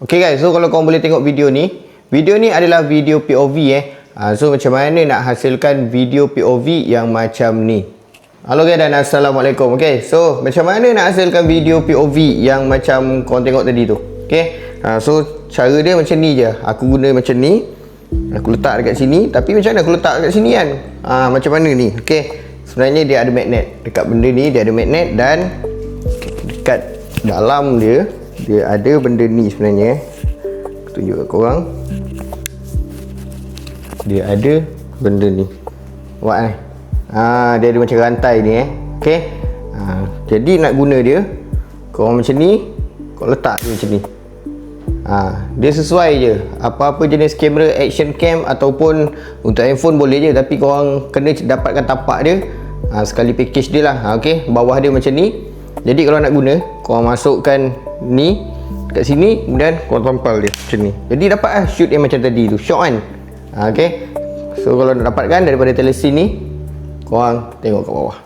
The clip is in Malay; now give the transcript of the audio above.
Okay guys, so kalau korang boleh tengok video ni adalah video POV So macam mana nak hasilkan video POV yang macam ni. Halo guys dan Assalamualaikum. Okay, so macam mana nak hasilkan video POV yang macam korang tengok tadi tu. Okay, so cara dia macam ni je. Aku guna macam ni, aku letak dekat sini. Tapi macam mana aku letak dekat sini kan, macam mana ni. Okay, sebenarnya dia ada magnet. Dekat benda ni dia ada magnet, dan dekat dalam dia ada benda ni sebenarnya. Aku tunjuk kat korang. Dia ada benda ni. Nampak ni? Dia ada macam rantai ni Okay. Jadi nak guna dia, korang macam ni, korang letak dia macam ni. Dia sesuai je. Apa-apa jenis kamera, action cam ataupun untuk handphone boleh je, tapi korang kena dapatkan tapak dia. Sekali package dia lah. Okay, bawah dia macam ni. Jadi kalau nak guna, korang masukkan ni kat sini, kemudian korang tampal dia macam ni. Jadi dapat lah shoot yang macam tadi tu, shot kan. Okay, so kalau nak dapatkan daripada telesin ni, korang tengok kat bawah.